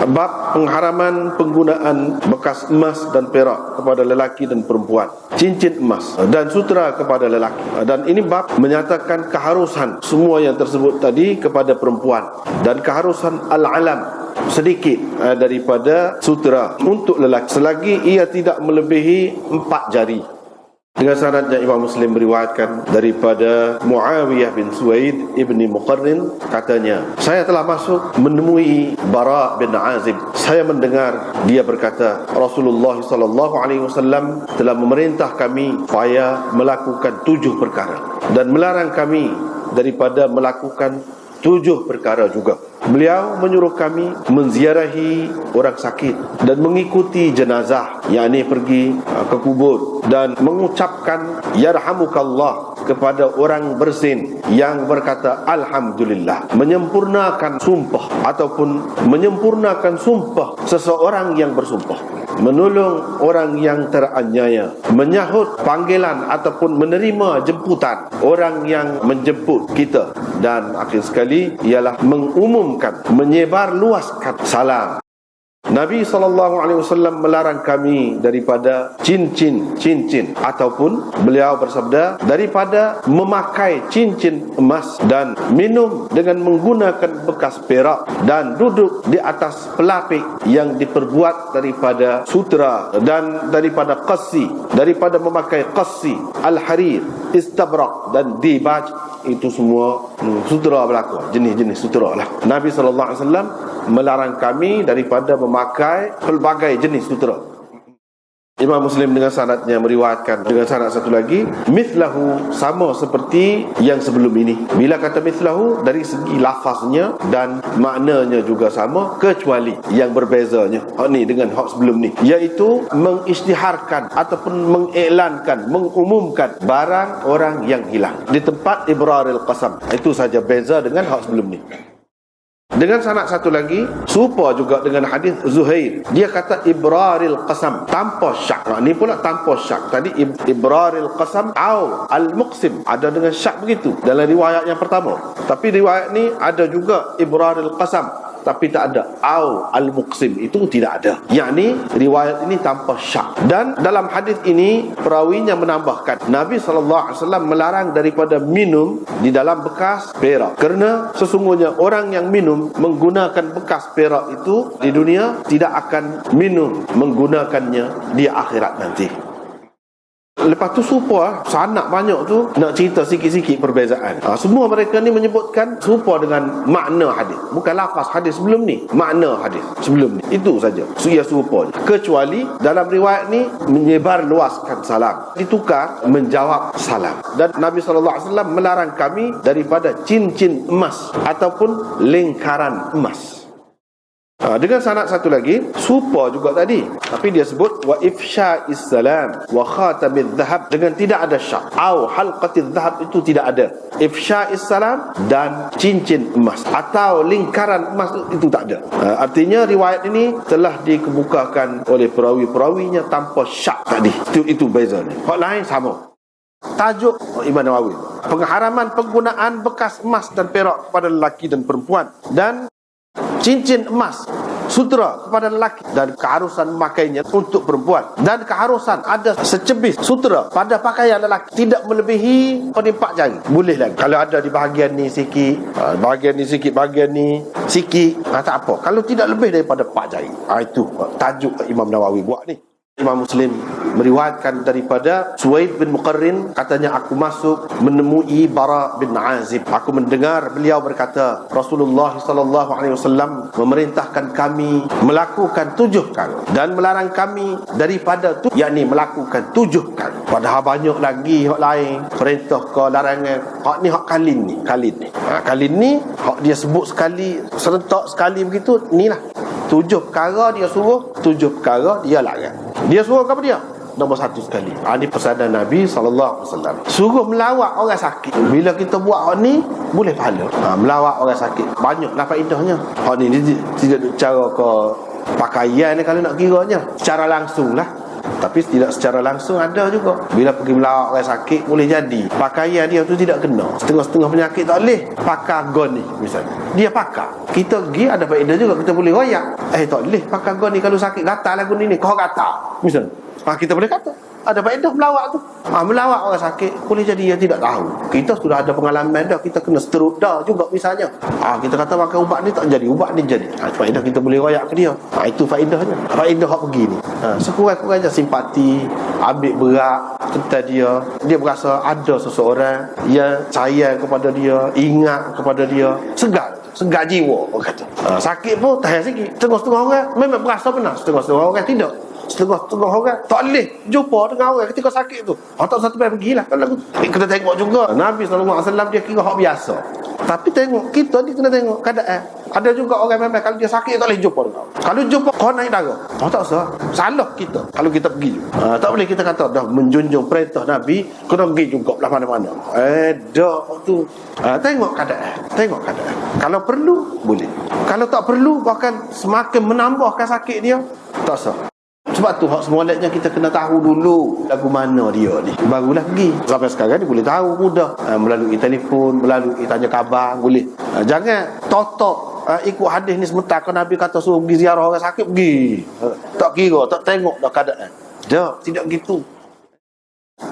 Bab pengharaman penggunaan bekas emas dan perak kepada lelaki dan perempuan, cincin emas dan sutera kepada lelaki. Dan ini bab menyatakan keharusan semua yang tersebut tadi kepada perempuan, dan keharusan al-alam sedikit daripada sutera untuk lelaki selagi ia tidak melebihi 4 jari. Dengan sanadnya Imam Muslim meriwayatkan daripada Muawiyah bin Suwaid ibni Muqarrin, katanya, saya telah masuk menemui Bara bin Azib. Saya mendengar dia berkata, Rasulullah SAW telah memerintah kami supaya melakukan 7 perkara dan melarang kami daripada melakukan 7 perkara juga. Beliau menyuruh kami menziarahi orang sakit dan mengikuti jenazah, yakni pergi ke kubur, dan mengucapkan yarhamukallah kepada orang bersin yang berkata alhamdulillah, menyempurnakan sumpah ataupun menyempurnakan sumpah seseorang yang bersumpah, menolong orang yang teraniaya, menyahut panggilan ataupun menerima jemputan orang yang menjemput kita, dan akhir sekali ialah mengumumkan, menyebar luaskan salam. Nabi SAW melarang kami daripada cincin ataupun beliau bersabda daripada memakai cincin emas dan minum dengan menggunakan bekas perak dan duduk di atas pelapik yang diperbuat daripada sutera dan daripada qassi, daripada memakai qassi, al-harir, istabrak dan dibaj. Itu semua sutera berlaku, jenis-jenis sutera lah. Nabi SAW melarang kami daripada memakai pelbagai jenis sutera. Imam Muslim dengan sanadnya meriwayatkan dengan sanad satu lagi, mithlahu, sama seperti yang sebelum ini. Bila kata mithlahu, dari segi lafaznya dan maknanya juga sama, kecuali yang berbezanya hak ni dengan hak sebelum ni, iaitu mengisytiharkan ataupun mengiklankan, mengumumkan barang orang yang hilang di tempat ibraril qasam. Itu saja beza dengan hak sebelum ni. Dengan sanad satu lagi serupa juga dengan hadis Zuhair. Dia kata ibraril qasam tanpa syak. Ini pula tanpa syak. Tadi ibraril qasam au al-muqsim, ada dengan syak begitu dalam riwayat yang pertama. Tapi riwayat ni ada juga ibraril qasam, tapi tak ada au al-muqsim, itu tidak ada. Yakni riwayat ini tanpa syak. Dan dalam hadis ini perawinya menambahkan Nabi SAW melarang daripada minum di dalam bekas perak, kerana sesungguhnya orang yang minum menggunakan bekas perak itu di dunia tidak akan minum menggunakannya di akhirat nanti. Lepas tu serupa sanak banyak tu nak cerita sikit-sikit perbezaan. Semua mereka ni menyebutkan serupa dengan makna hadis, bukan lafaz hadis sebelum ni, makna hadis sebelum ni. Itu saja. Ia serupa. Kecuali dalam riwayat ni menyebar luaskan salam, ditukar menjawab salam. Dan Nabi SAW melarang kami daripada cincin emas ataupun lingkaran emas. Dengan sanad satu lagi serupa juga tadi, tapi dia sebut wa ifsya'is salam wa khatamidz zahab, dengan tidak ada syak, au halqatiz zahab, itu tidak ada. Ifsya'is salam dan cincin emas atau lingkaran emas itu tak ada. Artinya riwayat ini telah dikemukakan oleh perawi-perawinya tanpa syak tadi. Itu bezanya. Hak lain sama. Tajuk Imam Nawawi, pengharaman penggunaan bekas emas dan perak kepada lelaki dan perempuan, dan cincin emas, sutera kepada lelaki, dan keharusan memakainya untuk perempuan, dan keharusan ada secebis sutera pada pakaian lelaki tidak melebihi 4 jari. Boleh lagi kalau ada di bahagian ni sikit, bahagian ni sikit, bahagian ni sikit, tak apa kalau tidak lebih daripada 4 jari. Itu tajuk Imam Nawawi buat ni. Imam Muslim meriwayatkan daripada Suwaid bin Muqarrin, katanya aku masuk menemui Bara bin Azib. Aku mendengar beliau berkata, Rasulullah SAW memerintahkan kami melakukan 7 kali dan melarang kami daripada yakni melakukan 7 kali. Padahal banyak lagi hak lain, perintah ke larangan. Hak ni hak kalin ni, kalin ni hak dia sebut sekali, serentak sekali begitu, inilah 7 perkara dia suruh, 7 perkara dia larang. Dia suruh apa dia? Nombor 1 sekali. Ini pesanan Nabi SAW. Suruh melawat orang sakit. Bila kita buat ni, boleh pahala. Melawat orang sakit, banyaklah faedahnya. Ni tidak cara ke pakaian ni kalau nak kiranya. Secara langsung lah. Tapi tidak secara langsung ada juga. Bila pergi melawat orang sakit, boleh jadi pakaian dia tu tidak kena. Setengah-setengah penyakit tak boleh pakai agon ni misalnya. Dia pakai. Kita pergi ada faedah juga, kita boleh royak. Tak boleh pakai agon ni kalau sakit gatal lagu ni kau gatal misalnya. Kita boleh kata ada faedah melawat tu. Melawat orang sakit, boleh jadi dia tidak tahu. Kita sudah ada pengalaman dah, kita kena stroke dah juga misalnya. Kita kata makan ubat ni tak jadi, ubat ni jadi. Faedah kita boleh royak ke dia. Itu faedahnya. Faedah hak pergi ni. Sekurang-kurangnya simpati, ambil berat tentang dia. Dia berasa ada seseorang yang sayang kepada dia, ingat kepada dia, segar jiwa orang kata. Sakit pun tahan sikit. Setengah-setengah orang memang berasa benar, setengah-setengah orang tidak. Setengah-setengah orang tak boleh jumpa dengan orang ketika sakit tu. Tak usah sampai pergilah. Kalau kena tengok juga Nabi SAW dia kira hak biasa. Tapi tengok kita ni kena tengok keadaan. Ada juga orang memang kalau dia sakit tak boleh jumpa dengan. Kalau jumpa kau naik darah. Tak usah. Salah kita kalau kita pergi. Tak boleh kita kata dah menjunjung perintah Nabi kena pergi juga belah mana-mana. Dah tu. Tengok keadaan. Kalau perlu boleh. Kalau tak perlu bahkan semakin menambahkan sakit dia, tak usah. Sebab tu hak semoleknya kita kena tahu dulu lagu mana dia ni, barulah pergi. Sampai sekarang ni boleh tahu mudah, melalui telefon, melalui tanya khabar boleh. Jangan totok ikut hadis ni sebentar. Kalau Nabi kata suruh pergi ziarah orang sakit, pergi. Tak kira, tak tengok dah keadaan. Tidak gitu.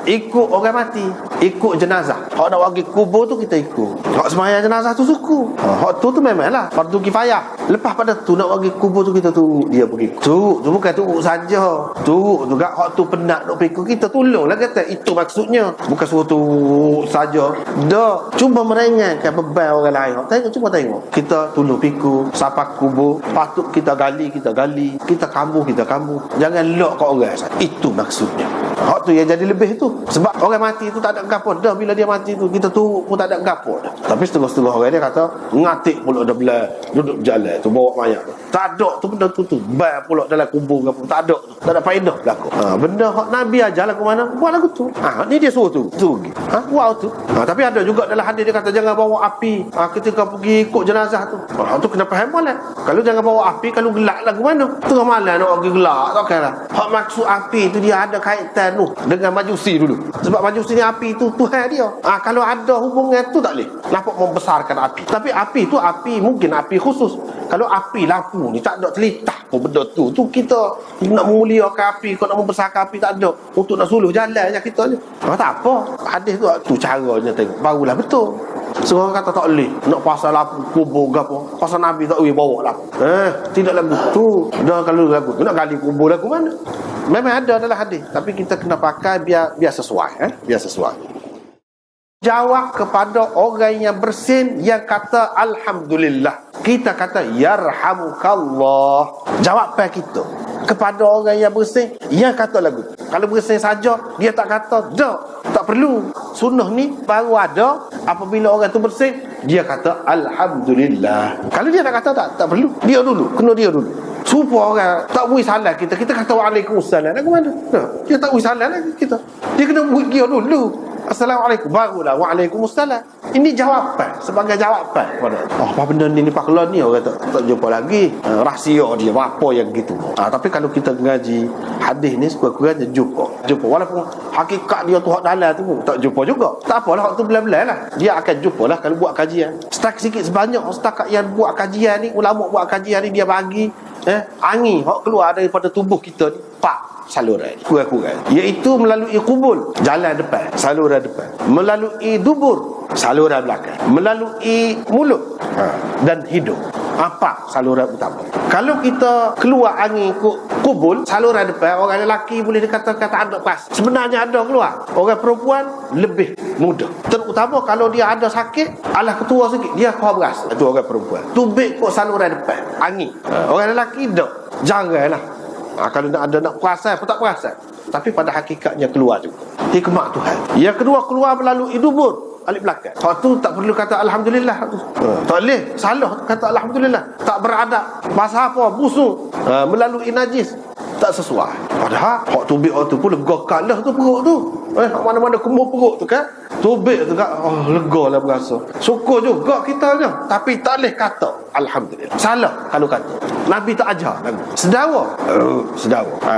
Ikut orang mati, ikut jenazah. Hak nak pergi kubur tu kita ikut. Hak sembahyang jenazah tu suku. Hak tu memanglah fardu kifayah. Lepas pada tu nak pergi kubur tu kita turut dia pergi. Tu bukan turut saja. Turut juga hak tu penat nak pergi kita tolonglah kata. Itu maksudnya. Bukan suruh turut saja. Dah cuma meringankan beban orang lain. Cuba tengok. Kita tolong piku, sapak kubur, patut kita gali, kita kambuh. Jangan lock kat orang. Itu maksudnya. Hak tu yang jadi lebih tu. Sebab orang mati tu tak ada gapo dah. Bila dia mati tu kita turut pun tak ada gapo dah. Tapi setengah-setengah orang dia kata ngatik pula dah belah duduk berjalan tu bawa mayat tu. Tak ada tu benda tu. Bai pula dalam kubur gapo. Tak ada tu. Tak ada faedah lagu. Benda hak Nabi ajar lagu mana? Buat lagu tu. Ni dia suruh tu. Buat tu. Tapi ada juga dalam hadis dia kata jangan bawa api ketika pergi ikut jenazah tu. Tu kena faham malam. Kalau jangan bawa api, kalau gelak lagu mana? Tengah malam nak pergi gelak takkanlah. Hak maksud api tu dia ada kaitan tu dengan majusi dulu. Sebab majusi ni api tu Tuhan dia. Kalau ada hubungan tu tak boleh nampak membesarkan api. Tapi api tu api mungkin api khusus. Kalau api lampu ni tak ada telitah pun benda tu kita nak memuliakan api, kau nak membesarkan api tak ada. Untuk nak suluh jalan je kita ni. Tak apa. Hadis tu caranya tengok. Barulah betul. Seorang kata tak boleh nak pasal lampu kubur ke apa. Pasal Nabi tak boleh bawa lampu. Tidak lagu tu. Dah kalau lagu tu nak gali kubur lagu mana? Memang ada dalam hadis, tapi kita kena pakai biar sesuai, biar sesuai. Jawab kepada orang yang bersin yang kata alhamdulillah. Kita kata yarhamukallah. Jawapan kita kepada orang yang bersin yang kata lagu. Kalau bersin saja dia tak kata tak perlu. Sunnah ni baru ada apabila orang tu bersin dia kata alhamdulillah. Kalau dia tak kata tak perlu. Dia dulu, kena dia dulu. Supaya orang tak beri salam kita kata waalaikumsalam. Lagu mana? Dia tak beri salam lagi kita. Dia kena beri dia dulu. Assalamualaikum, barulah waalaikumsalam. Ini jawapan, sebagai jawapan kepada apa benda ni paklan ni orang tak jumpa lagi. Rahsia dia apa yang gitu. Tapi kalau kita ngaji hadis ni sekurang-kurangnya jumpa. Walaupun hakikat dia tu hak dalam tu tak jumpa juga. Tak apalah hak tu belah-belah lah. Dia akan jumpalah kalau buat kajian. Setakat sikit sebanyak setakat yang buat kajian ni, ulama buat kajian ni dia bagi angin hak keluar daripada tubuh kita ni saluran kurang-kurang, iaitu melalui kubul jalan depan, saluran depan, melalui dubur saluran belakang, melalui mulut dan hidung. Apa saluran utama? Kalau kita keluar angin kubul saluran depan, orang lelaki boleh dikatakan tak ada pas. Sebenarnya ada keluar. Orang perempuan lebih mudah. Terutama kalau dia ada sakit, alah ketua sikit, dia kau beras. Itu orang perempuan. Tubik kok saluran depan, angin. Orang lelaki tak. Jaranglah. Kalau nak perasan pun tak perasan. Tapi pada hakikatnya keluar juga. Hikmah Tuhan. Yang kedua keluar melalui dubur, alif belakang. Hak tu tak perlu kata alhamdulillah tu. Tak boleh salah kata alhamdulillah. Tak beradab. Bahasa apa? Busuk. Melalui najis. tak sesuai. Padahal hak tubik tu pun lega kalah tu perut tu. Mana-mana kemur perut tu kan. Tubik tu kan, lega lah berasa. Syukur juga kitanya. Tapi tak boleh kata alhamdulillah. Salah kalau kata. Nabi tak ajar lagu. Sedawa.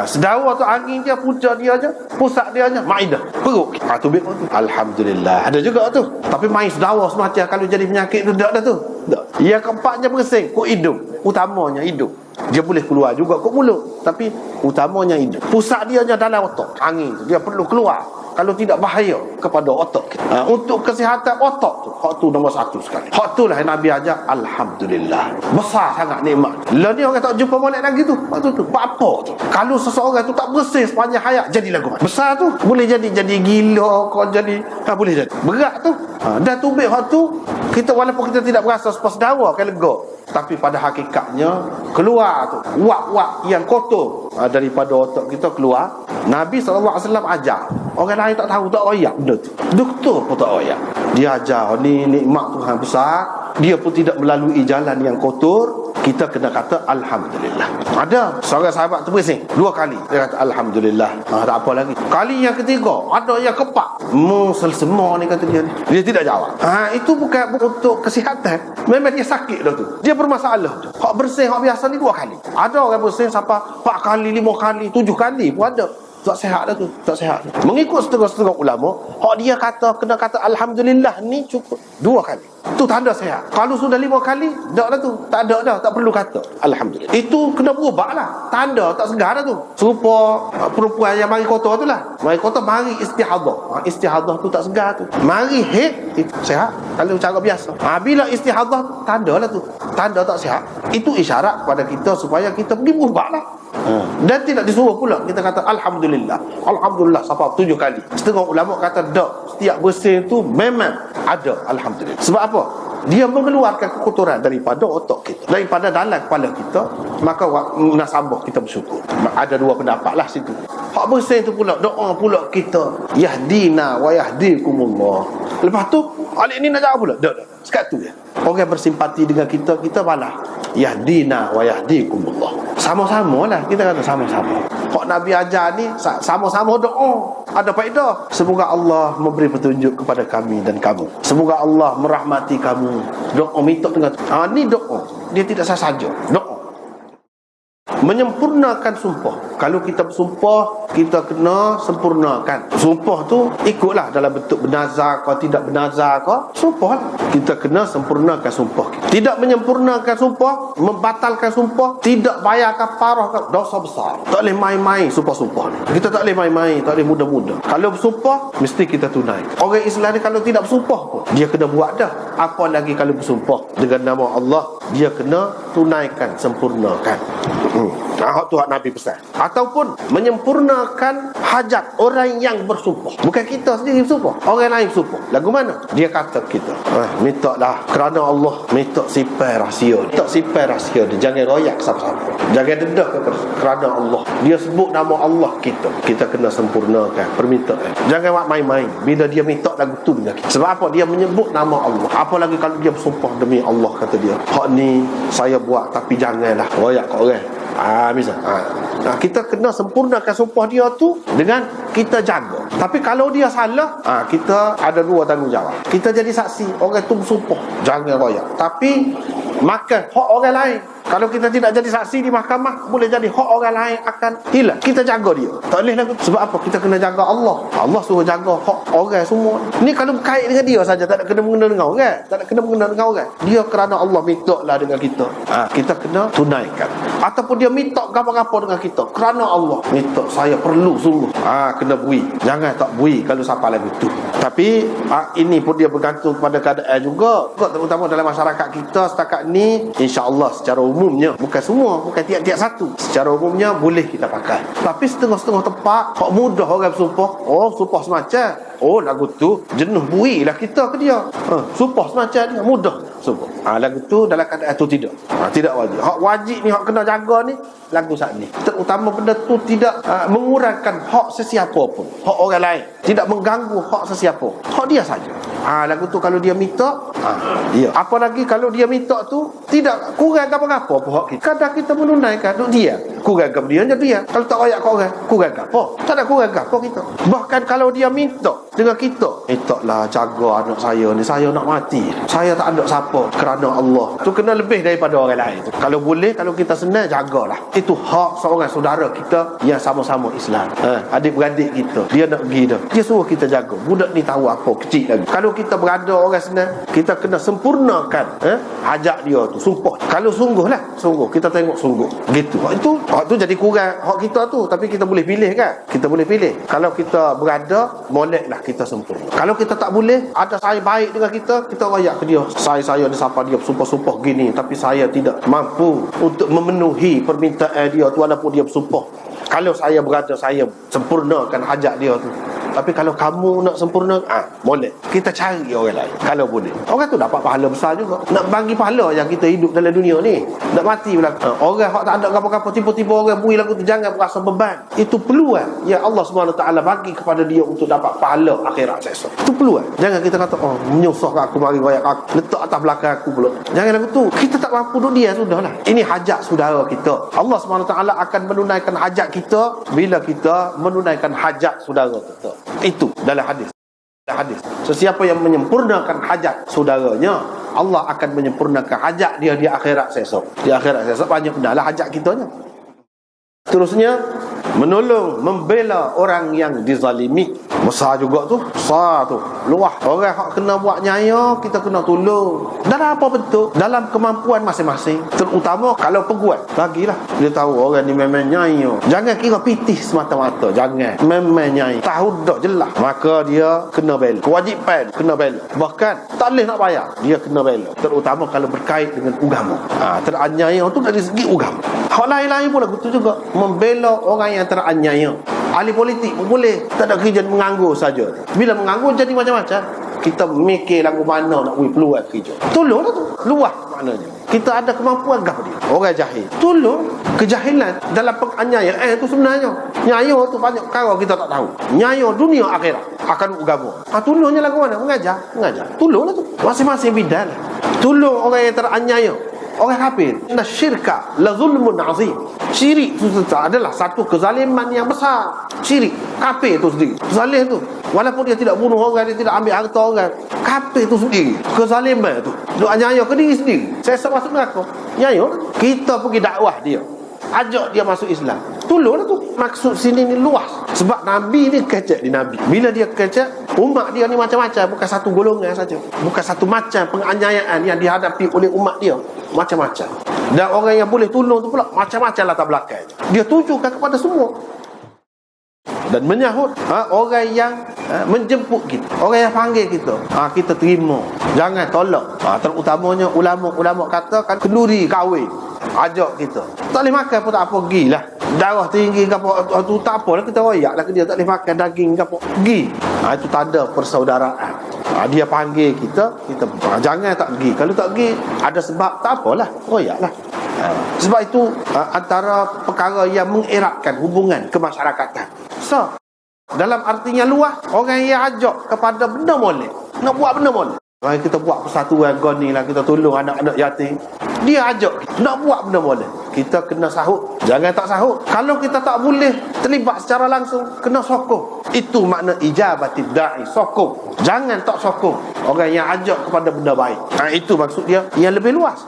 Sedawa tu angin dia, punca dia aja, pusat dia aja, Maidah. Perut. Tubik tu. Alhamdulillah. Ada juga tu. Tapi main sedawa semacam kalau jadi penyakit tu tak dah tu. Tak. Yang keempatnya bersin, kok hidung. Utamanya hidung. Dia boleh keluar juga kok mulut, tapi utamanya hidung. Pusat dia aja dalam otak. Angin tu dia perlu keluar. Kalau tidak bahaya kepada otak kita. Untuk kesihatan otak tu, hak tu nombor satu sekali. Hak tu lah yang Nabi ajar. Alhamdulillah. Besar sangat nikmat. Lah ni orang tak jumpa molek lagi tu. Waktu tu apa tu? Kalau seseorang tu tak bersih sepanjang hayat, jadi lagu besar tu. Boleh jadi gila, kau jadi boleh jadi. Berat tu. Dan tubik hak tu, kita walaupun kita tidak berasa sepas dawa kan lega, tapi pada hakikatnya keluar tu wak-wak yang kotor daripada otak kita keluar. Nabi SAW ajar. Orang lain tak tahu, tak royak benda tu. Doktor pun tak royak. Dia ajar ni nikmat Tuhan besar. Dia pun tidak melalui jalan yang kotor. Kita kena kata alhamdulillah. Ada seorang sahabat tu bersih 2 kali dia kata alhamdulillah. Tak apa lagi. Kali yang ketiga ada yang kepak. Semua ni kata dia. Dia tidak jawab. Itu bukan untuk kesihatan. Memang dia sakit dah tu. Dia bermasalah tu. Hak bersih hak biasa ni 2 kali. Ada orang bersih sampai 4 kali, 5 kali, 7 kali pun ada. Tak sihat dah tu. Tak sihat. Mengikut setengah-setengah ulama, hak dia kena kata alhamdulillah ni cukup 2 kali. Itu tanda sihat. Kalau sudah 5 kali, tak dah tu. Tak ada dah. Tak perlu kata alhamdulillah. Itu kena berubah lah. Tanda tak segar dah tu. Serupa perempuan yang mari kotor tu lah. Mari kotor, mari istihadah. Istihadah tu tak segar tu. Mari haid, itu sihat. Kalau cara biasa. Bila istihadah, tanda lah tu. Tanda tak sihat. Itu isyarat kepada kita supaya kita pergi berubah lah. Dan tidak disuruh pula kita kata alhamdulillah sampai 7 kali. Setengah ulama kata tak, setiap bersih tu memang ada alhamdulillah. Sebab apa? Dia mengeluarkan kekotoran daripada otak kita, daripada dalam kepala kita. Maka munasabah kita bersyukur. Ada 2 pendapat lah situ. Hak bersih tu pula doa pula kita, yahdina wa yahdikumullah. Lepas tu alik ni nak jawab pula tak. Sekat tu je. Orang bersimpati dengan kita, kita balas yahdina wa yahdikumullah. Sama-sama lah, kita kata sama-sama. Hak Nabi ajar ni sama-sama doa. Ada faedah. Semoga Allah memberi petunjuk kepada kami dan kamu. Semoga Allah merahmati kamu. Doa minta dengan ni doa. Dia tidak saja doa. Menyempurnakan sumpah. Kalau kita bersumpah, kita kena sempurnakan. Sumpah tu ikutlah dalam bentuk bernazar ke tidak bernazar ke, sumpah lah. Kita kena sempurnakan sumpah. Tidak menyempurnakan sumpah, membatalkan sumpah, tidak bayar kafarah ke, dosa besar. Tak boleh main-main sumpah-sumpah ni. Kita tak boleh main-main, tak boleh mudah-mudah. Kalau bersumpah, mesti kita tunai. Orang Islam ni kalau tidak bersumpah pun, dia kena buat dah. Apa lagi kalau bersumpah dengan nama Allah, dia kena tunaikan, sempurnakan. Hak tu hak Nabi pesan. Ataupun menyempurnakan hajat orang yang bersumpah. Bukan kita sendiri bersumpah, orang lain bersumpah. Lagu mana? Dia kata kita minta lah kerana Allah, minta simpan rahsia. Minta simpan rahsia dia. Jangan royak siapa-siapa. Jangan dedah kerana Allah. Dia sebut nama Allah kita kena sempurnakan permintaan. Jangan buat main-main. Bila dia minta lagu tu dengan kita. Sebab apa? Dia menyebut nama Allah. Apa lagi kalau dia bersumpah demi Allah, kata dia, hak ni saya buat tapi janganlah royak kat orang. Misal kita kena sempurnakan sumpah dia tu dengan kita jaga. Tapi kalau dia salah, kita ada 2 tanggungjawab. Kita jadi saksi, orang tu bersumpah jangan royak, tapi makan hak orang lain. Kalau kita tidak jadi saksi di mahkamah, boleh jadi hak orang lain akan hilang. Kita jaga dia. Tak boleh lagu. Sebab apa? Kita kena jaga Allah. Allah suruh jaga hak orang semua. Ni kalau berkait dengan dia saja, tak ada kena mengena dengan orang. Tak ada kena mengena dengan orang. Dia kerana Allah minta lah dengan kita. Kita kena tunaikan. Ataupun dia minta apa-apa dengan kita kerana Allah minta, saya perlu sungguh. Kena bui. Jangan tak bui kalau siapa lagu tu. Tapi ini pun dia bergantung pada keadaan juga. Terutama dalam masyarakat kita setakat ni, insya-Allah secara umumnya, bukan semua, bukan tiap-tiap satu, secara umumnya boleh kita pakai. Tapi setengah-setengah tempat hak mudah orang bersumpah. Sumpah semacam lagu tu jenuh bui lah kita ke dia. Sumpah semacam ni mudah sumpah. Lagu tu dalam keadaan tu tidak. Tidak wajib. Hak wajib ni, hak kena jaga ni lagu saat ni. Terutama benda tu tidak mengurangkan hak sesiapa pun. Hak orang lain tidak mengganggu hak sesiapa. Hak dia saja. Lagu tu kalau dia minta, ya. Apa lagi kalau dia minta tu tidak kurang apa-apa pihak kita. Kadang kita menunaikan duk dia. Kurang apa dia je dia. Kalau tak royak kau orang, kurang apa? Tak ada kurang apa kita. Bahkan kalau dia minta dengan kita, mintalah jaga anak saya ni, saya nak mati. Saya tak ada siapa kerana Allah. Tu kena lebih daripada orang lain tu. Kalau boleh, kalau kita senang, jagalah. Itu hak seorang saudara kita yang sama-sama Islam. Adik-beradik kita, dia nak pergi dah, dia suruh kita jaga. Budak ni tahu apa, kecil lagi. Kalau kita berada orang senang, kita kena sempurnakan hajat dia tu. Sumpah. Kalau sungguh kita tengok sungguh. Gitu. Hak tu jadi kurang hak kita tu. Tapi kita boleh pilih kan? Kita boleh pilih. Kalau kita berada, moleklah kita sempurna. Kalau kita tak boleh, ada saya baik dengan kita rayak ke dia. Saya ni siapa dia bersumpah-sumpah gini, tapi saya tidak mampu untuk memenuhi permintaan dia tu walaupun dia bersumpah. Kalau saya berada, saya sempurnakan hajat dia tu. Tapi kalau kamu nak sempurna, boleh. Kita cari orang lain kalau boleh. Orang tu dapat pahala besar juga. Nak bagi pahala yang kita hidup dalam dunia ni. Nak mati pula. Orang hak tak ada apa-apa, tiba-tiba orang bui lagu tu, jangan berasa beban. Itu peluang yang Allah SWT bagi kepada dia untuk dapat pahala akhirat esok. Itu peluang. Jangan kita kata, menyusah aku, mari royak aku, letak atas belakang aku pula. Jangan lagu tu. Kita tak mampu duduk dia, sudahlah. Ini hajat saudara kita. Allah SWT akan menunaikan hajat kita bila kita menunaikan hajat saudara kita. Itu dalam hadis. Sesiapa yang menyempurnakan hajat saudaranya, Allah akan menyempurnakan hajat dia di akhirat esok. Di akhirat esok banyak benalah hajat kitanya. Terusnya, menolong, membela orang yang dizalimi. Besar juga tu. Besar tu. Luah. Orang yang kena buat nyaya, kita kena tolong. Dalam apa bentuk? Dalam kemampuan masing-masing. Terutama kalau peguat. Bagilah. Dia tahu orang ni memang nyaya. Jangan kira pitih semata-mata. Jangan. Memang nyaya. Tahu dah jelas. Maka dia kena bela. Kewajipan kena bela. Bahkan tak boleh nak bayar. Dia kena bela. Terutama kalau berkait dengan agama. Teranyaya tu dari segi agama. Hal lain-lain pun lagu tu juga. Membela orang yang teranyaya. Ahli politik pun boleh. Tak ada kerja menganggur saja. Bila menganggur jadi macam-macam. Kita mikir lagu mana nak beri peluang kerja. Tolonglah tu. Luah maknanya. Kita ada kemampuan gah dia. Orang jahil. Tolong. Kejahilan dalam penganiayaan itu sebenarnya. Nyaya tu banyak perkara kita tak tahu. Nyaya dunia akhirat akan agama. Tolongnya lagu mana? Mengajar. Tolonglah tu. Masing-masing bidang. Tolong orang yang teraniaya. Orang kafir. Inna syirka la zulmun azim. Syirik itu adalah satu kezaliman yang besar. Syirik, kafir itu sendiri. Zalim tu. Walaupun dia tidak bunuh orang, dia tidak ambil harta orang, kafir itu sendiri. Kezaliman itu. Dia anyaya ke diri sendiri. Saya masuk neraka. Nyaya. Kita pergi dakwah dia. Ajak dia masuk Islam. Tolonglah tu. Maksud sini ni luas. Sebab Nabi ni kecek di Nabi. Bila dia kecek, umat dia ni macam-macam. Bukan satu golongan saja. Bukan satu macam penganiayaan yang dihadapi oleh umat dia. Macam-macam. Dan orang yang boleh tolong tu pula macam-macam latar belakang. Dia tujukan kepada semua. Dan menyahut orang yang menjemput kita, orang yang panggil kita, kita terima. Jangan tolak. Terutamanya ulama-ulama katakan kenduri kahwin, ajak kita. Tak boleh makan pun tak apa, pergilah. Darah tinggi ke apa tu tak apalah, kita royak lah ke dia. Tak boleh makan daging ke apa, pergi. Itu tanda persaudaraan. Dia panggil kita jangan tak pergi. Kalau tak pergi ada sebab, tak apalah, royaklah. Sebab itu antara perkara yang mengeratkan hubungan kemasyarakatan. So, dalam artinya luas, orang yang ajak kepada benda molek, nak buat benda molek. Kita buat persatuan goni lah, kita tolong anak-anak yatim. Dia ajak nak buat benda molek. Kita kena sahut. Jangan tak sahut. Kalau kita tak boleh terlibat secara langsung, kena sokong. Itu makna ijabatid da'i, sokong. Jangan tak sokong orang yang ajak kepada benda baik. Itu maksud dia yang lebih luas.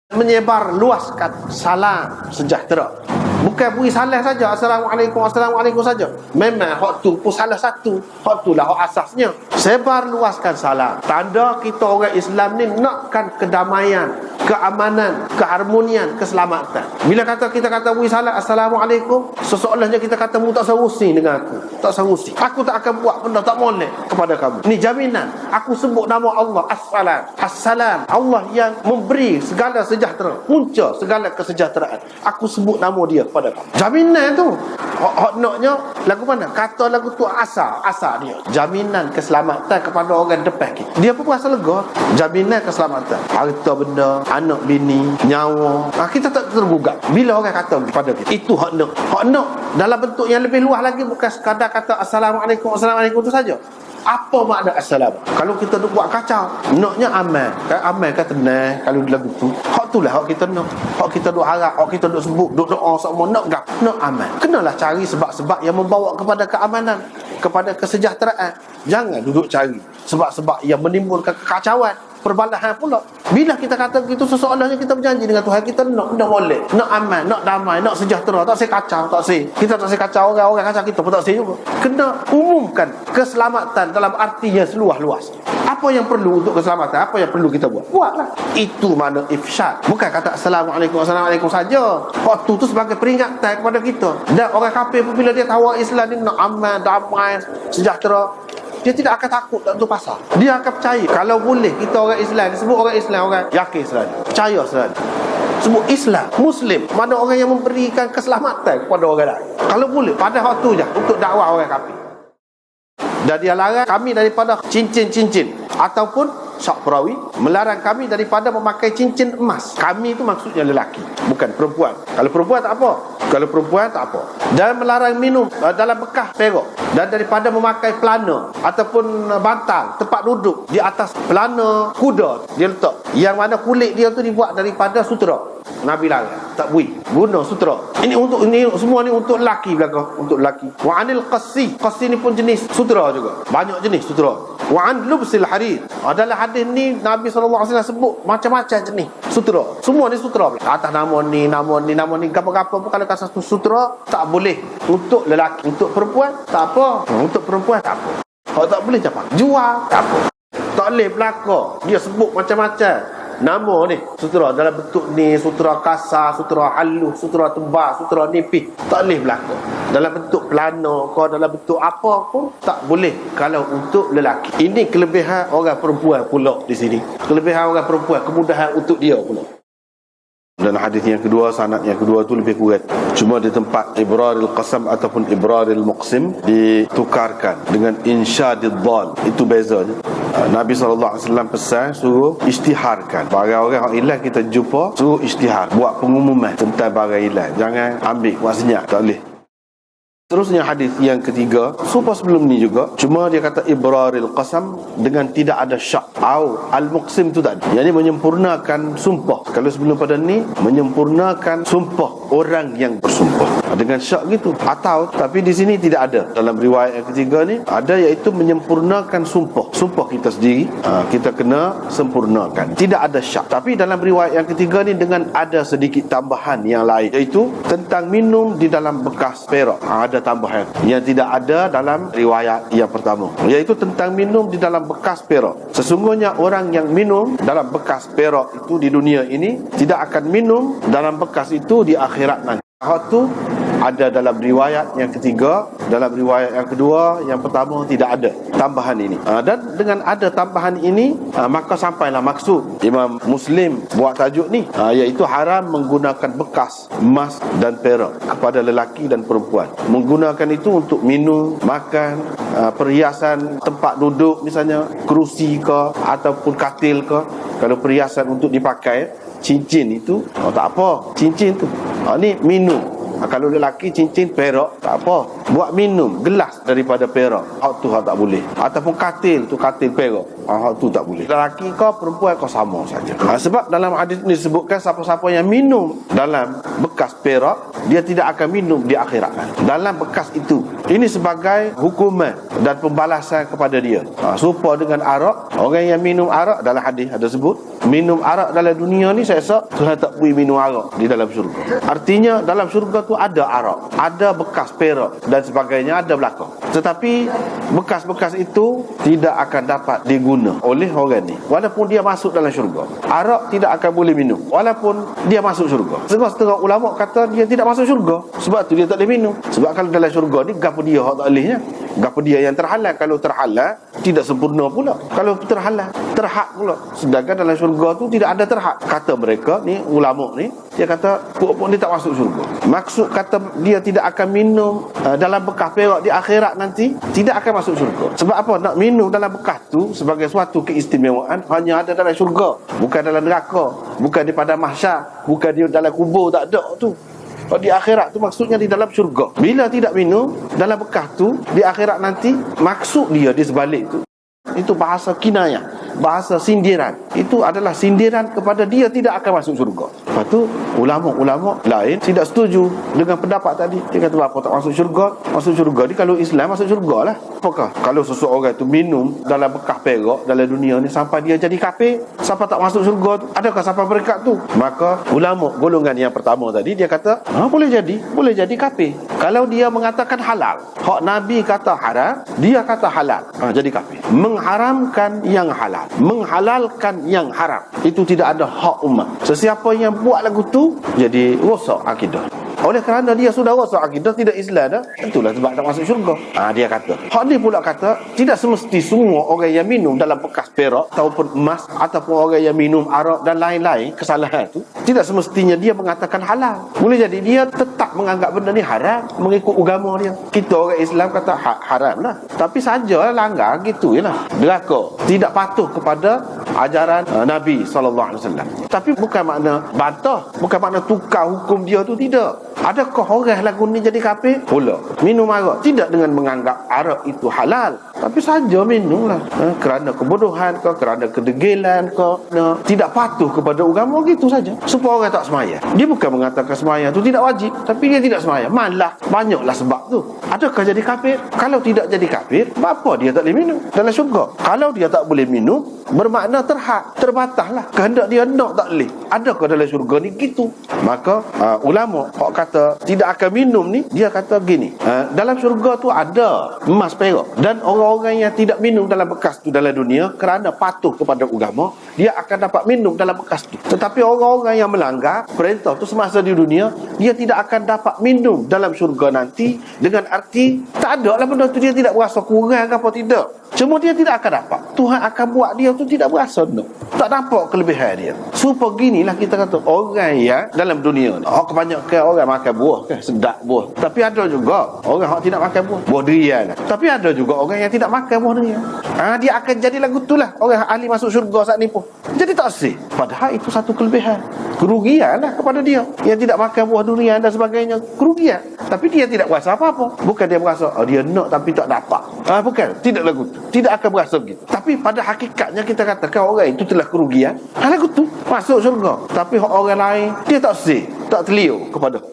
Menyebar luaskan salam sejahtera. Bukan beri salam saja, Assalamualaikum saja. Memang hak tu pun salah satu. Hak tu lah hak asasnya. Sebar luaskan salam. Tanda kita orang Islam ni nakkan kedamaian, keamanan, keharmonian, keselamatan. Bila kita kata beri salam Assalamualaikum, seseolahnya kita kata mu tak serusi dengan aku. Tak serusi. Aku tak akan buat benda tak molek kepada kamu. Ni jaminan. Aku sebut nama Allah As-Salam. As-Salam. Allah yang memberi segala sejahtera, punca segala kesejahteraan. Aku sebut nama dia kepada kamu. Jaminan tu. Hak naknya lagu mana? Kata lagu tu asal dia. Jaminan keselamatan kepada orang depan kita. Dia pun rasa lega. Jaminan keselamatan. Harta benda, anak bini, nyawa. Kita tak tergugat bila orang kata kepada kita. Itu hak nak. Hak nak dalam bentuk yang lebih luas lagi, bukan sekadar kata Assalamualaikum tu saja. Apa makna assalam? Kalau kita duk buat kacau, naknya amal. Kan amal kan tenang kalau lagu tu. Hak tu lah hak kita nak. Hak kita duk harap, hak kita duk sebut, duk doa semua nak gap, nak amal. Kenalah cari sebab-sebab yang membawa kepada keamanan, kepada kesejahteraan. Jangan duduk cari sebab-sebab yang menimbulkan kekacauan, perbalahan pula. Bila kita kata begitu, seseorangnya kita berjanji dengan Tuhan kita nak boleh, nak aman, nak damai, nak sejahtera, tak saya kacau, tak saya. Kita tak saya kacau orang kacau kita pun tak saya juga. Kena umumkan keselamatan dalam arti yang seluas-luas. Apa yang perlu untuk keselamatan, apa yang perlu kita buatlah. Itu makna ifsyad. Bukan kata assalamualaikum saja. Waktu tu sebagai peringatan kepada kita. Dan orang kafir pun bila dia tahu Islam ni nak aman, damai, sejahtera, dia tidak akan takut tak tentu pasal. Dia akan percaya. Kalau boleh kita orang Islam, sebut orang Islam, orang yakin Islam, percaya Islam, sebut Islam, Muslim, mana orang yang memberikan keselamatan kepada orang lain. Kalau boleh pada waktu je untuk dakwah orang kafir. Dan dia larang kami daripada cincin-cincin ataupun syak perawi, melarang kami daripada memakai cincin emas. Kami itu maksudnya lelaki, bukan perempuan. Kalau perempuan tak apa. Kalau perempuan tak apa. Dan melarang minum dalam bekas perak, dan daripada memakai pelana ataupun bantal tempat duduk di atas pelana kuda dia letak, yang mana kulit dia tu dibuat daripada sutera. Nabi larang, tak boleh guna sutera. Ini semua ni untuk lelaki belaka, untuk lelaki. Wa anil qassi ni pun jenis sutera juga. Banyak jenis sutera. Wa an lubsil harir. Dalam hadis ni Nabi SAW sebut macam-macam jenis sutera. Semua ni sutera. Atas nama ni gapo-gapo pun kalau satu sutera tak boleh untuk lelaki. Untuk perempuan tak apa. Untuk perempuan tak apa. Kalau tak boleh apa? Jual tak apa. Tak boleh belaka. Dia sebut macam-macam nama ni sutera, dalam bentuk ni sutera kasar, sutera halus, sutera tebal, sutera nipis, tak boleh berlaku. Dalam bentuk pelana ke dalam bentuk apa pun tak boleh kalau untuk lelaki. Ini kelebihan orang perempuan pula di sini. Kelebihan orang perempuan, kemudahan untuk dia pula. Dan hadis yang kedua, sanad yang kedua tu lebih kuat. Cuma di tempat ibraril qasam ataupun ibraril muqsim ditukarkan dengan insyadid dhal. Itu bezanya. Nabi SAW pesan suruh isytiharkan. Barang orang yang hilang kita jumpa, suruh isytihar, buat pengumuman tentang barang hilang. Jangan ambil buat senyap, tak boleh. Terusnya hadis yang ketiga, serupa sebelum ni juga, cuma dia kata ibraril qasam dengan tidak ada syak. Au al-muqsim tu tadi, yang ini menyempurnakan sumpah. Kalau sebelum pada ni menyempurnakan sumpah orang yang bersumpah dengan syak gitu. Atau tapi di sini tidak ada. Dalam riwayat yang ketiga ni ada, iaitu menyempurnakan sumpah. Sumpah kita sendiri kita kena sempurnakan. Tidak ada syak. Tapi dalam riwayat yang ketiga ni dengan ada sedikit tambahan yang lain, iaitu tentang minum di dalam bekas perak. Ada tambahan yang tidak ada dalam riwayat yang pertama, iaitu tentang minum di dalam bekas perak. Sesungguhnya orang yang minum dalam bekas perak itu di dunia ini tidak akan minum dalam bekas itu di akhirat nanti. Hal tu ada dalam riwayat yang ketiga. Dalam riwayat yang kedua, yang pertama tidak ada tambahan ini. Dan dengan ada tambahan ini, maka sampailah maksud Imam Muslim buat tajuk ni, iaitu haram menggunakan bekas emas dan perak kepada lelaki dan perempuan. Menggunakan itu untuk minum, makan, perhiasan tempat duduk, misalnya kerusi ke ataupun katil ke. Kalau perhiasan untuk dipakai, cincin itu tak apa, cincin tu ni minum. Kalau lelaki cincin perak tak apa, buat minum gelas daripada perak, hak tu hak tak boleh. Ataupun katil tu katil perak, hak tu tak boleh. Lelaki kau perempuan kau sama saja. Sebab dalam hadis ni disebutkan siapa-siapa yang minum dalam bekas perak, dia tidak akan minum di akhirat dalam bekas itu. Ini sebagai hukuman dan pembalasan kepada dia. Serupa dengan arak. Orang yang minum arak, dalam hadis ada sebut, minum arak dalam dunia ni saya rasa Tuhan tak boleh minum arak di dalam syurga. Artinya dalam syurga tu ada arak, ada bekas perak dan sebagainya, ada belakang. Tetapi bekas-bekas itu tidak akan dapat diguna oleh orang ni walaupun dia masuk dalam syurga. Arak tidak akan boleh minum walaupun dia masuk syurga. Sebab setengah ulama kata dia tidak masuk syurga, sebab tu dia tak boleh minum. Sebab kalau dalam syurga ni gapo dia hak tak bolehnya, gapo dia yang terhalal. Kalau terhalal tidak sempurna pula, kalau terhalal terhad pula. Sedangkan dalam syurga tu tidak ada terhad. Kata mereka ni, ulama ni, dia kata pun dia tak masuk syurga. Maksud kata dia tidak akan minum dalam bekas perak di akhirat nanti, tidak akan masuk syurga. Sebab apa? Nak minum dalam bekas tu sebagai suatu keistimewaan hanya ada dalam syurga, bukan dalam neraka, bukan di padang mahsyar, bukan di dalam kubur, tak ada tu. Di akhirat tu maksudnya di dalam syurga. Bila tidak minum dalam bekas tu, di akhirat nanti maksud dia di sebalik tu, itu bahasa kinayah, bahasa sindiran. Itu adalah sindiran kepada dia tidak akan masuk syurga. Lepas tu ulama-ulama lain tidak setuju dengan pendapat tadi. Dia kata apa tak masuk syurga? Masuk syurga ni kalau Islam masuk syurga lah. Apakah kalau seseorang tu minum dalam bekas perak dalam dunia ni sampai dia jadi kafir, sampai tak masuk syurga tu, adakah sampai berkat tu? Maka ulama golongan yang pertama tadi dia kata boleh jadi kafir. Kalau dia mengatakan halal, hak Nabi kata haram, dia kata halal, jadi kafir. Mengharamkan yang halal, menghalalkan yang haram, itu tidak ada hak umat. Sesiapa yang buat lagu tu jadi rosak akidah. Oleh kerana dia sudah rosak akidah, tidak Islam dah, itulah sebab tak masuk syurga. Dia kata. Hak ni pula kata tidak semesti semua orang yang minum dalam bekas perak ataupun emas ataupun orang yang minum arak dan lain-lain kesalahan tu, tidak semestinya dia mengatakan halal. Boleh jadi dia tetap menganggap benda ni haram mengikut agama dia. Kita orang Islam kata haram lah, tapi sajalah langgar gitu jelah. Deraka, tidak patuh kepada ajaran Nabi SAW. Tapi bukan makna bantah, bukan makna tukar hukum dia tu, tidak. Adakah orang lagu ni jadi kafir? Pula minum arak tidak dengan menganggap arak itu halal, tapi saja minumlah kerana kebodohan ke, kerana kedegilan ke, tidak patuh kepada agama, gitu saja. Supaya orang tak semaya. Dia bukan mengatakan semaya tu tidak wajib, tapi dia tidak semaya. Malah banyaklah sebab tu. Adakah jadi kafir? Kalau tidak jadi kafir, apa dia tak boleh minum dalam syurga? Kalau dia tak boleh minum, bermakna terbataslah. Kehendak dia nak tak boleh. Adakah dalam syurga ni gitu? Maka ulama kata tidak akan minum ni, dia kata gini, dalam syurga tu ada emas perak, dan orang-orang yang tidak minum dalam bekas tu dalam dunia kerana patuh kepada agama, dia akan dapat minum dalam bekas tu. Tetapi orang-orang yang melanggar perintah tu semasa di dunia, dia tidak akan dapat minum dalam syurga nanti, dengan arti tak ada lah benda tu, dia tidak berasa kurang apa tidak, cuma dia tidak akan dapat. Tuhan akan buat dia tu tidak berasa tak dapat kelebihan dia. Supaya ginilah kita kata orang yang dalam dunia ni, kebanyakan orang makan buah kan, sedap buah. Tapi ada juga orang yang tidak makan buah durian lah. Tapi ada juga orang yang tidak makan buah durian. Dia akan jadi lagu tu lah orang ahli masuk syurga saat ni pun. Jadi tak sih. Padahal itu satu kelebihan, kerugian lah kepada dia yang tidak makan buah durian dan sebagainya, kerugian. Tapi dia tidak berasa apa-apa. Bukan dia berasa dia nak tapi tak dapat. Bukan, tidak lagu tu. Tidak akan berasa begitu. Tapi pada hakikatnya kita katakan orang itu telah kerugian. Lagu tu masuk syurga. Tapi orang lain dia tak sih, tak terliur kepada.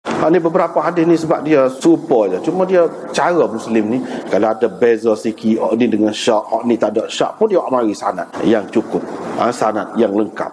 Ini beberapa hadis ni sebab dia serupa je. Cuma dia cara Muslim ni, kalau ada beza sikit, ni dengan syak, ni tak ada syak pun dia mari sanad yang cukup, sanad yang lengkap.